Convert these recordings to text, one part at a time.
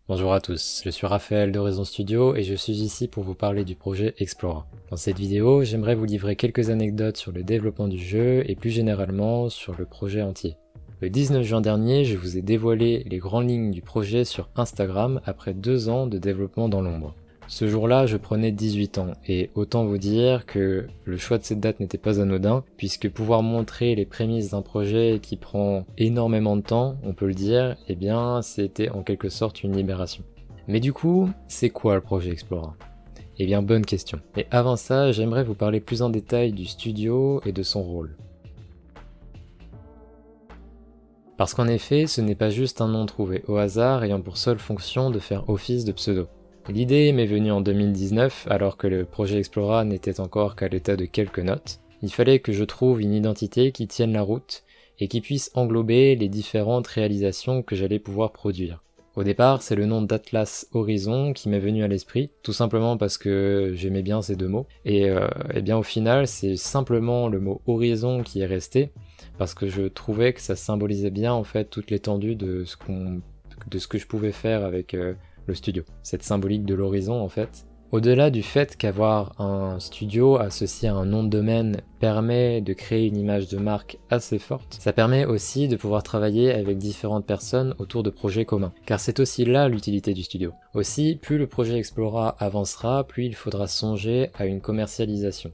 Bonjour à tous, je suis Raphaël d'Horizon Studio et je suis ici pour vous parler du projet Explora. Dans cette vidéo, j'aimerais vous livrer quelques anecdotes sur le développement du jeu et plus généralement sur le projet entier. Le 19 juin dernier, je vous ai dévoilé les grandes lignes du projet sur Instagram après 2 ans de développement dans l'ombre. Ce jour-là, je prenais 18 ans, et autant vous dire que le choix de cette date n'était pas anodin, puisque pouvoir montrer les prémices d'un projet qui prend énormément de temps, on peut le dire, eh bien c'était en quelque sorte une libération. Mais du coup, c'est quoi le projet Explora ? Eh bien bonne question. Et avant ça, j'aimerais vous parler plus en détail du studio et de son rôle. Parce qu'en effet, ce n'est pas juste un nom trouvé au hasard ayant pour seule fonction de faire office de pseudo. L'idée m'est venue en 2019, alors que le projet Explora n'était encore qu'à l'état de quelques notes. Il fallait que je trouve une identité qui tienne la route et qui puisse englober les différentes réalisations que j'allais pouvoir produire. Au départ, c'est le nom d'Atlas Horizon qui m'est venu à l'esprit, tout simplement parce que j'aimais bien ces deux mots. Et bien au final, c'est simplement le mot horizon qui est resté, parce que je trouvais que ça symbolisait bien en fait toute l'étendue de ce que je pouvais faire avec le studio, cette symbolique de l'horizon en fait. Au-delà du fait qu'avoir un studio associé à un nom de domaine permet de créer une image de marque assez forte, ça permet aussi de pouvoir travailler avec différentes personnes autour de projets communs, car c'est aussi là l'utilité du studio. Aussi, plus le projet Explora avancera, plus il faudra songer à une commercialisation.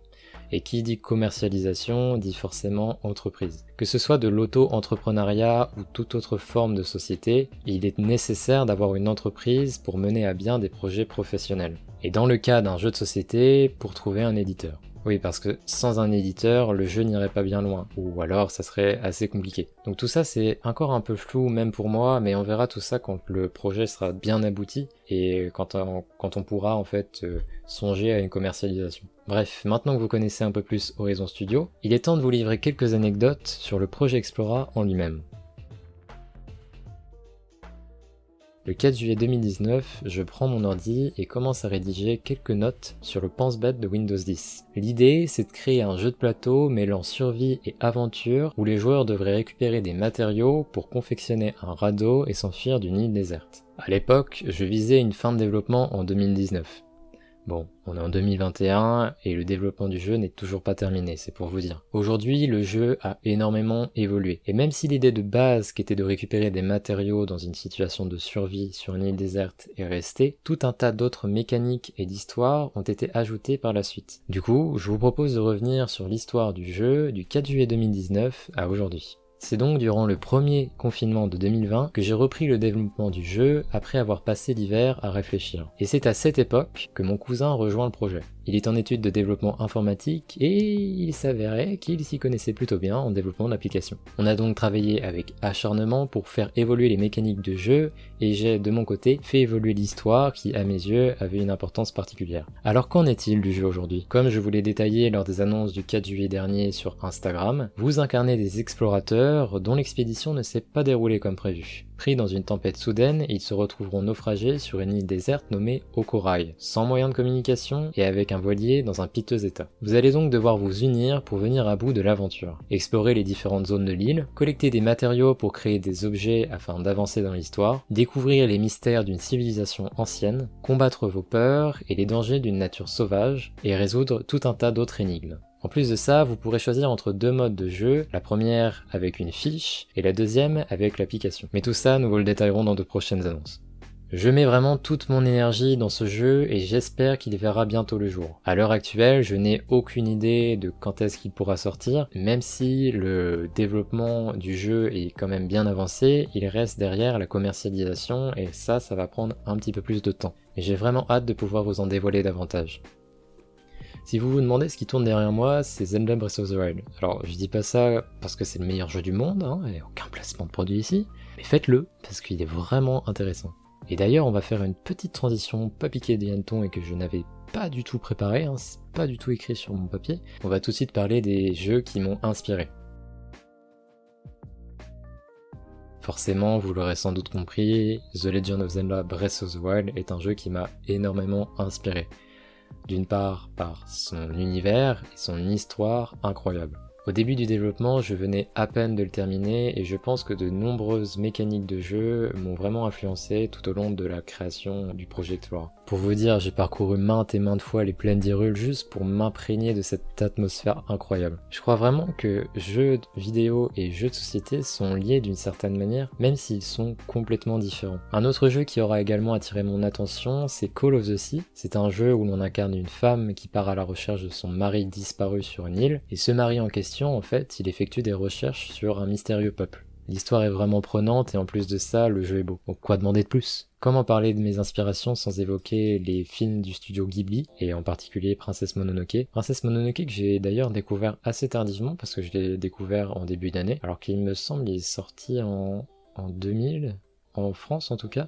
Et qui dit commercialisation dit forcément entreprise. Que ce soit de l'auto-entrepreneuriat ou toute autre forme de société, il est nécessaire d'avoir une entreprise pour mener à bien des projets professionnels. Et dans le cas d'un jeu de société, pour trouver un éditeur. Oui, parce que sans un éditeur, le jeu n'irait pas bien loin, ou alors ça serait assez compliqué. Donc tout ça c'est encore un peu flou même pour moi, mais on verra tout ça quand le projet sera bien abouti, et quand on pourra en fait songer à une commercialisation. Bref, maintenant que vous connaissez un peu plus Horizon Studio, il est temps de vous livrer quelques anecdotes sur le projet Explora en lui-même. Le 4 juillet 2019, je prends mon ordi et commence à rédiger quelques notes sur le pense-bête de Windows 10. L'idée, c'est de créer un jeu de plateau mêlant survie et aventure où les joueurs devraient récupérer des matériaux pour confectionner un radeau et s'enfuir d'une île déserte. À l'époque, je visais une fin de développement en 2019. Bon, on est en 2021 et le développement du jeu n'est toujours pas terminé, c'est pour vous dire. Aujourd'hui, le jeu a énormément évolué. Et même si l'idée de base qui était de récupérer des matériaux dans une situation de survie sur une île déserte est restée, tout un tas d'autres mécaniques et d'histoires ont été ajoutées par la suite. Du coup, je vous propose de revenir sur l'histoire du jeu du 4 juillet 2019 à aujourd'hui. C'est donc durant le premier confinement de 2020 que j'ai repris le développement du jeu après avoir passé l'hiver à réfléchir. Et c'est à cette époque que mon cousin rejoint le projet. Il est en études de développement informatique et il s'avérait qu'il s'y connaissait plutôt bien en développement d'applications. On a donc travaillé avec acharnement pour faire évoluer les mécaniques de jeu et j'ai de mon côté fait évoluer l'histoire qui à mes yeux avait une importance particulière. Alors qu'en est-il du jeu aujourd'hui ? Comme je vous l'ai détaillé lors des annonces du 4 juillet dernier sur Instagram, vous incarnez des explorateurs dont l'expédition ne s'est pas déroulée comme prévu. Pris dans une tempête soudaine, ils se retrouveront naufragés sur une île déserte nommée Okorai, sans moyen de communication et avec un voilier dans un piteux état. Vous allez donc devoir vous unir pour venir à bout de l'aventure. Explorer les différentes zones de l'île, collecter des matériaux pour créer des objets afin d'avancer dans l'histoire, découvrir les mystères d'une civilisation ancienne, combattre vos peurs et les dangers d'une nature sauvage, et résoudre tout un tas d'autres énigmes. En plus de ça, vous pourrez choisir entre 2 modes de jeu, la première avec une fiche et la deuxième avec l'application. Mais tout ça, nous vous le détaillerons dans de prochaines annonces. Je mets vraiment toute mon énergie dans ce jeu et j'espère qu'il verra bientôt le jour. À l'heure actuelle, je n'ai aucune idée de quand est-ce qu'il pourra sortir, même si le développement du jeu est quand même bien avancé, il reste derrière la commercialisation et ça va prendre un petit peu plus de temps. Et j'ai vraiment hâte de pouvoir vous en dévoiler davantage. Si vous vous demandez ce qui tourne derrière moi, c'est Zelda Breath of the Wild. Alors, je dis pas ça parce que c'est le meilleur jeu du monde, et aucun placement de produit ici, mais faites-le, parce qu'il est vraiment intéressant. Et d'ailleurs, on va faire une petite transition pas piquée des hannetons et que je n'avais pas du tout préparé, c'est pas du tout écrit sur mon papier. On va tout de suite parler des jeux qui m'ont inspiré. Forcément, vous l'aurez sans doute compris, The Legend of Zelda Breath of the Wild est un jeu qui m'a énormément inspiré. D'une part par son univers et son histoire incroyable. Au début du développement, je venais à peine de le terminer et je pense que de nombreuses mécaniques de jeu m'ont vraiment influencé tout au long de la création du projet Explorer. Pour vous dire, j'ai parcouru maintes et maintes fois les plaines d'Hyrule juste pour m'imprégner de cette atmosphère incroyable. Je crois vraiment que jeux vidéo et jeux de société sont liés d'une certaine manière, même s'ils sont complètement différents. Un autre jeu qui aura également attiré mon attention, c'est Call of the Sea. C'est un jeu où l'on incarne une femme qui part à la recherche de son mari disparu sur une île, et ce mari en question, en fait, il effectue des recherches sur un mystérieux peuple. L'histoire est vraiment prenante et en plus de ça, le jeu est beau. Donc quoi demander de plus? Comment parler de mes inspirations sans évoquer les films du studio Ghibli, et en particulier Princesse Mononoke. Princesse Mononoke que j'ai d'ailleurs découvert assez tardivement parce que je l'ai découvert en début d'année, alors qu'il me semble qu'il est sorti en 2000, en France en tout cas.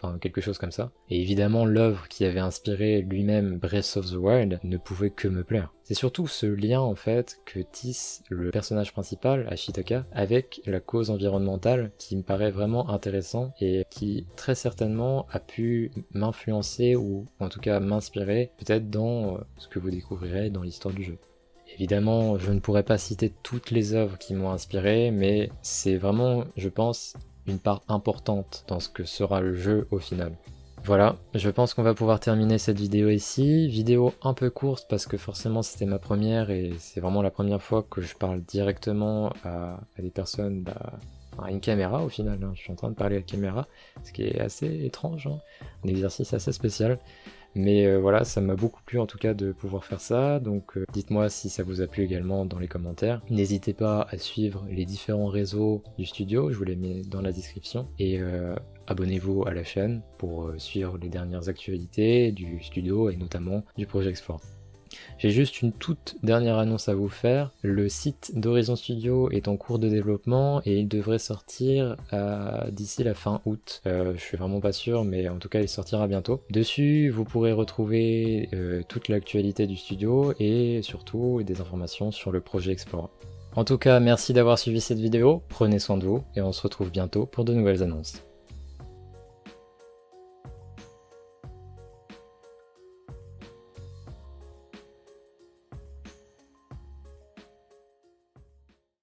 Enfin, quelque chose comme ça. Et évidemment, l'œuvre qui avait inspiré lui-même Breath of the Wild ne pouvait que me plaire. C'est surtout ce lien, en fait, que tisse le personnage principal, Ashitaka, avec la cause environnementale qui me paraît vraiment intéressant et qui, très certainement, a pu m'influencer ou, en tout cas, m'inspirer, peut-être dans ce que vous découvrirez dans l'histoire du jeu. Évidemment, je ne pourrais pas citer toutes les œuvres qui m'ont inspiré, mais c'est vraiment, je pense, une part importante dans ce que sera le jeu au final. Voilà, je pense qu'on va pouvoir terminer cette vidéo ici. Vidéo un peu courte parce que forcément c'était ma première et c'est vraiment la première fois que je parle directement à des personnes, à une caméra au final. Je suis en train de parler à la caméra, ce qui est assez étrange, un exercice assez spécial. Mais voilà, ça m'a beaucoup plu en tout cas de pouvoir faire ça, donc dites-moi si ça vous a plu également dans les commentaires. N'hésitez pas à suivre les différents réseaux du studio, je vous les mets dans la description, et abonnez-vous à la chaîne pour suivre les dernières actualités du studio et notamment du projet Explorer. J'ai juste une toute dernière annonce à vous faire. Le site d'Horizon Studio est en cours de développement et il devrait sortir d'ici la fin août. Je suis vraiment pas sûr, mais en tout cas il sortira bientôt. Dessus, vous pourrez retrouver toute l'actualité du studio et surtout des informations sur le projet Explorer. En tout cas, merci d'avoir suivi cette vidéo, prenez soin de vous et on se retrouve bientôt pour de nouvelles annonces.